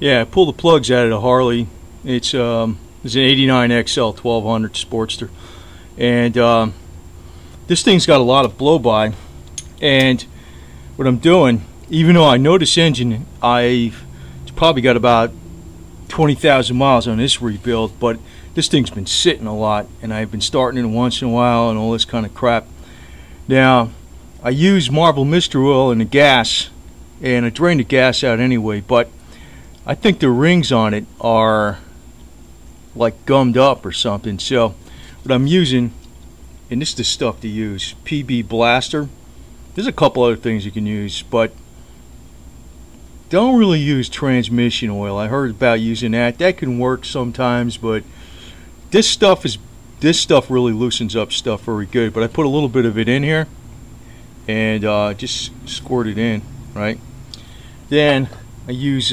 Yeah, I pulled the plugs out of the Harley. It's an 89 XL 1200 Sportster, and this thing's got a lot of blow-by. And what I'm doing, even though I know this engine, I've probably got about 20,000 miles on this rebuild, but this thing's been sitting a lot, and I've been starting it once in a while and all this kind of crap. Now, I use marble mystery oil in the gas, and I drain the gas out anyway, but I think the rings on it are like gummed up or something. So what I'm using, and this is the stuff to use, PB Blaster. There's a couple other things you can use, but don't really use transmission oil. I heard about using that. That can work sometimes, but this stuff really loosens up stuff very good. But I put a little bit of it in here and just squirt it in, right? Then I use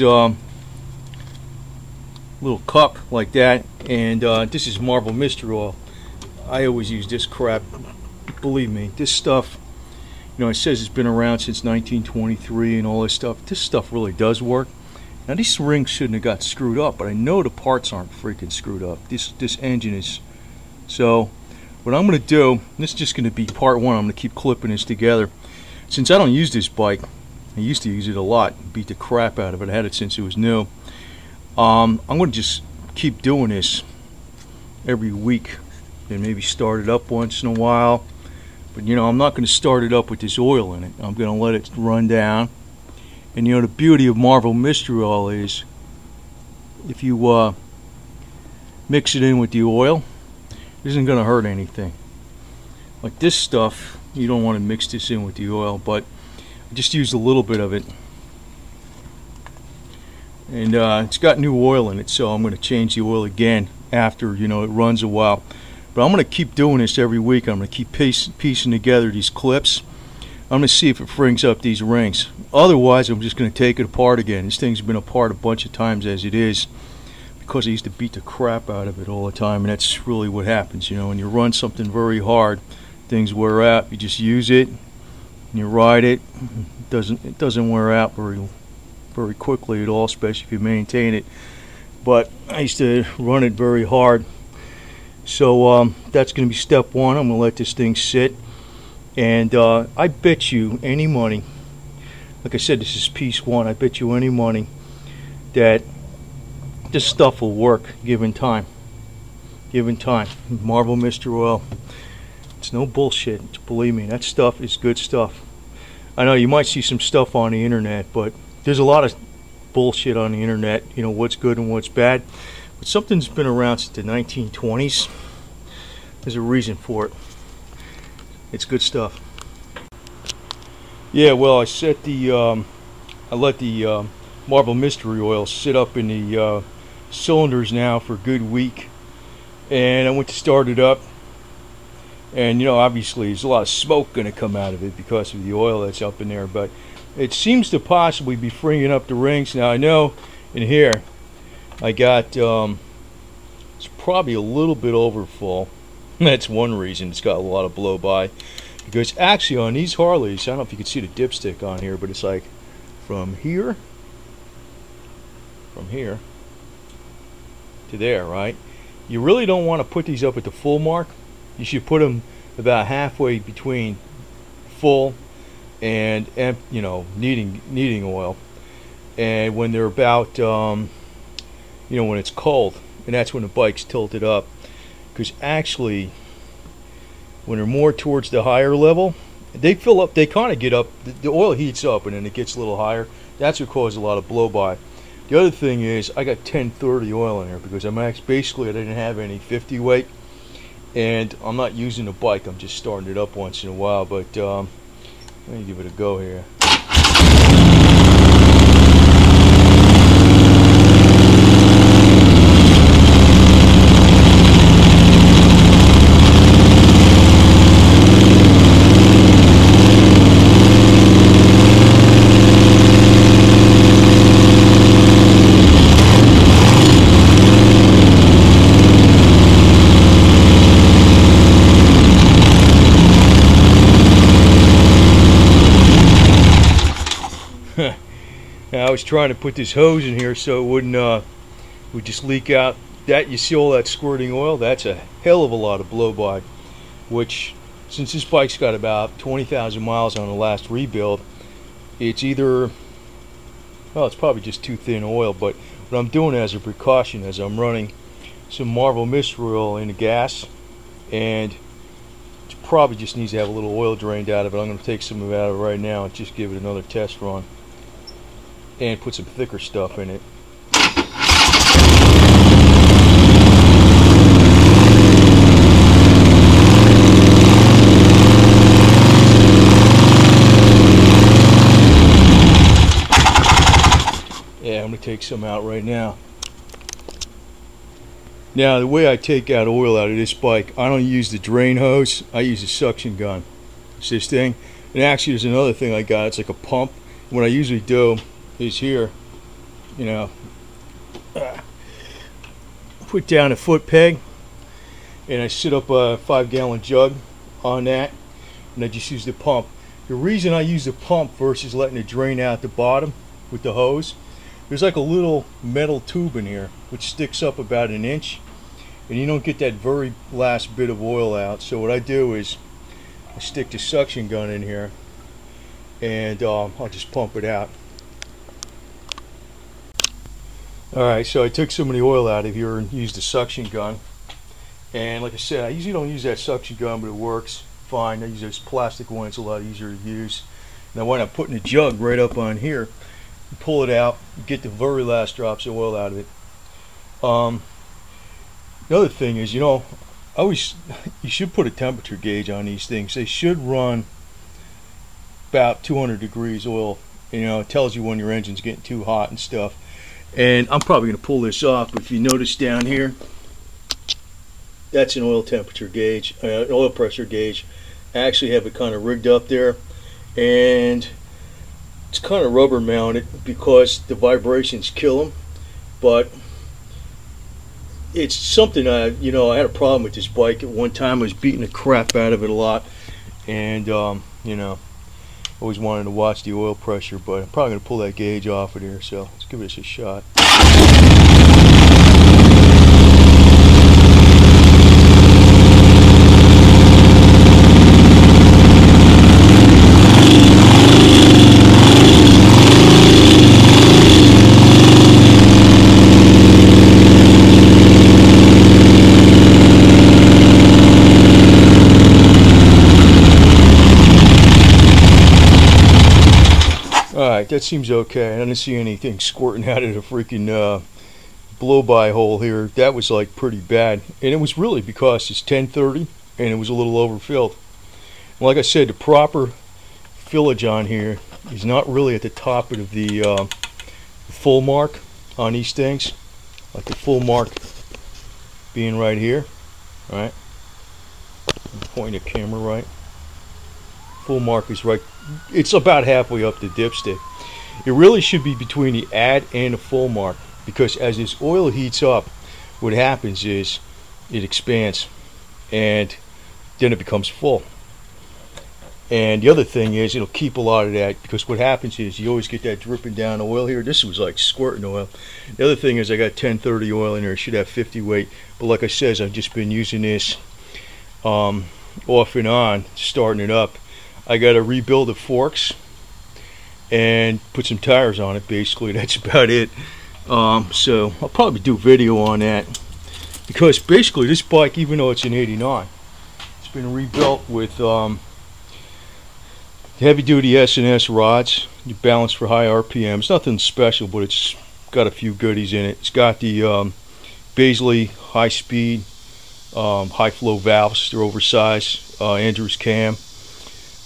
little cup like that, and this is marble mystery oil. I always use this crap. Believe me, this stuff, you know, it says it's been around since 1923 and all this stuff. This stuff really does work. Now these rings shouldn't have got screwed up, but I know the parts aren't freaking screwed up. This engine is. So what I'm going to do, this is just going to be part one. I'm going to keep clipping this together. Since I don't use this bike, I used to use it a lot, beat the crap out of it. I had it since it was new. I'm going to just keep doing this every week and maybe start it up once in a while. But you know, I'm not going to start it up with this oil in it. I'm going to let it run down. And you know, the beauty of marble mystery oil is if you mix it in with the oil, it isn't going to hurt anything. Like this stuff, you don't want to mix this in with the oil, but I just used a little bit of it. And it's got new oil in it, so I'm going to change the oil again after, you know, it runs a while. But I'm going to keep doing this every week. I'm going to keep piecing together these clips. I'm going to see if it frings up these rings. Otherwise, I'm just going to take it apart again. This thing's been apart a bunch of times as it is, because I used to beat the crap out of it all the time, and that's really what happens. You know, when you run something very hard, things wear out. You just use it, and you ride it. It doesn't wear out very quickly at all, especially if you maintain it. But I used to run it very hard. So that's going to be step one. I'm going to let this thing sit, and I bet you any money, like I said, this is piece one, I bet you any money that this stuff will work given time. Given time. Marble mystery oil, it's no bullshit. Believe me, that stuff is good stuff. I know you might see some stuff on the internet, but there's a lot of bullshit on the internet, you know, what's good and what's bad. But something's been around since the 1920s. There's a reason for it. It's good stuff. Yeah, well, I set the I let the marble mystery oil sit up in the cylinders now for a good week, and I went to start it up, and you know, obviously there's a lot of smoke going to come out of it because of the oil that's up in there, but it seems to possibly be freeing up the rings. Now I know in here I got it's probably a little bit overfull. That's one reason it's got a lot of blow-by, because actually on these Harleys, I don't know if you can see the dipstick on here, but it's like from here to there, right? You really don't want to put these up at the full mark. You should put them about halfway between full and you know, needing oil, and when they're about you know, when it's cold, and that's when the bike's tilted up. Because actually, when they're more towards the higher level, they fill up, they kind of get up, the oil heats up and then it gets a little higher. That's what causes a lot of blow-by. The other thing is, I got 1030 oil in here because basically I didn't have any 50 weight, and I'm not using the bike, I'm just starting it up once in a while. But let me give it a go here. was trying to put this hose in here so it wouldn't would just leak out. That, you see all that squirting oil, that's a hell of a lot of blow-by, which, since this bike's got about 20,000 miles on the last rebuild, it's either, well, it's probably just too thin oil. But what I'm doing as a precaution is I'm running some Marvel Mystery Oil in the gas, and it probably just needs to have a little oil drained out of it. I'm going to take some of it out of it right now and just give it another test run and put some thicker stuff in it. Yeah, I'm going to take some out right now. Now, the way I take out oil out of this bike, I don't use the drain hose, I use a suction gun. It's this thing. And actually, there's another thing I got, it's like a pump. What I usually do is here, you know, put down a foot peg, and I sit up a 5-gallon jug on that, and I just use the pump. The reason I use the pump versus letting it drain out the bottom with the hose, there's like a little metal tube in here which sticks up about 1 inch, and you don't get that very last bit of oil out. So what I do is I stick the suction gun in here, and I'll just pump it out. Alright, so I took some of the oil out of here and used the suction gun, and like I said, I usually don't use that suction gun, but it works fine. I use this plastic one, it's a lot easier to use. Now when I'm putting the jug right up on here, pull it out, get the very last drops of oil out of it. The other thing is, you know, you should put a temperature gauge on these things. They should run about 200 degrees oil. You know, it tells you when your engine's getting too hot and stuff. And I'm probably going to pull this off, but if you notice down here, that's an oil temperature gauge, an oil pressure gauge. I actually have it kind of rigged up there, and it's kind of rubber mounted because the vibrations kill them, but it's something I had a problem with this bike at one time. I was beating the crap out of it a lot, and you know, always wanted to watch the oil pressure, but I'm probably going to pull that gauge off of here, so let's give this a shot. Alright, that seems okay. I didn't see anything squirting out of the freaking blow-by hole here. That was like pretty bad. And it was really because it's 10:30 and it was a little overfilled. And like I said, the proper fillage on here is not really at the top of the full mark on these things. Like the full mark being right here. Alright. Point the camera right. Full mark is right, it's about halfway up the dipstick. It really should be between the add and the full mark, because as this oil heats up, what happens is it expands and then it becomes full. And the other thing is, it'll keep a lot of that, because what happens is you always get that dripping down oil here. This was like squirting oil. The other thing is I got 1030 oil in there. It should have 50 weight, but like I said, I've just been using this off and on, starting it up. I got to rebuild the forks and put some tires on it. Basically, that's about it. So I'll probably do a video on that, because basically this bike, even though it's an '89, it's been rebuilt with heavy-duty S&S rods. You balance for high RPMs. Nothing special, but it's got a few goodies in it. It's got the Baisley high-speed, high-flow valves. They're oversized. Andrews cam.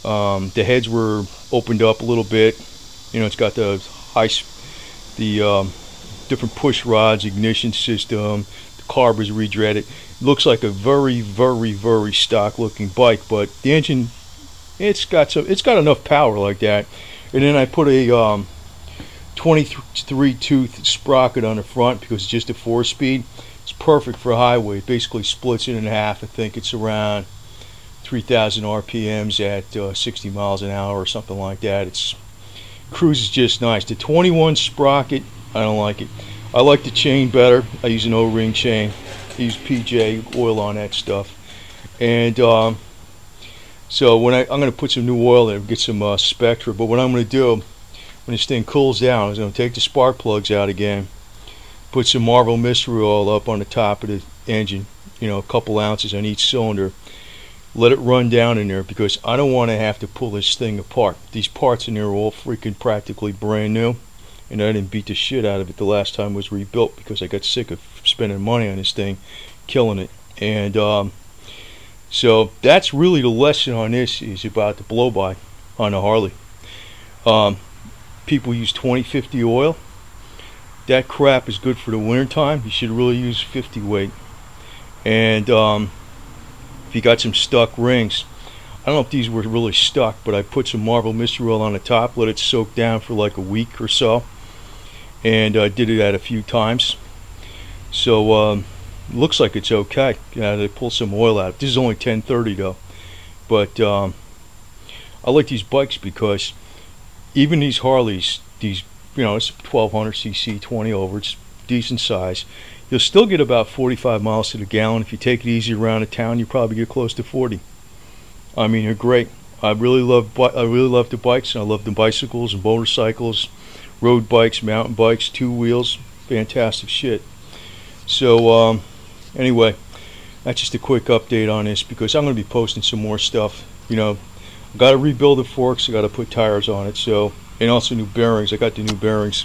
The heads were opened up a little bit. You know, it's got the different push rods, ignition system. The carb is redreaded. It looks like a very, very, very stock looking bike, but the engine, it's got enough power like that. And then I put a 23 tooth sprocket on the front because it's just a 4-speed. It's perfect for highway. It basically splits it in half. I think it's around 3,000 RPMs at 60 miles an hour or something like that. cruises just nice. The 21 sprocket, I don't like it. I like the chain better. I use an O-ring chain. I use PJ oil on that stuff. And so when I'm going to put some new oil in, get some Spectra. But what I'm going to do when this thing cools down is I'm going to take the spark plugs out again, put some Marvel mystery oil up on the top of the engine, you know, a couple ounces on each cylinder. Let it run down in there, because I don't want to have to pull this thing apart. These parts in there are all freaking practically brand new, and I didn't beat the shit out of it the last time it was rebuilt because I got sick of spending money on this thing, killing it. And so that's really the lesson on this, is about the blow-by on the Harley. People use 20-50 oil. That crap is good for the winter time. You should really use 50 weight. And if you got some stuck rings, I don't know if these were really stuck, but I put some Marvel mystery oil on the top, let it soak down for like a week or so, and I did it at a few times. So looks like it's okay. They pull some oil out. This is only 1030 though, but I like these bikes because even these Harleys, these, you know, it's 1200cc 20 over, it's decent size. You'll still get about 45 miles to the gallon. If you take it easy around the town, you probably get close to 40. I mean, they're great. I really love the bikes, and I love the bicycles and motorcycles, road bikes, mountain bikes, two wheels, fantastic shit. So anyway, that's just a quick update on this, because I'm going to be posting some more stuff. You know, I got to rebuild the forks, I got to put tires on it, so, and also new bearings. I got the new bearings.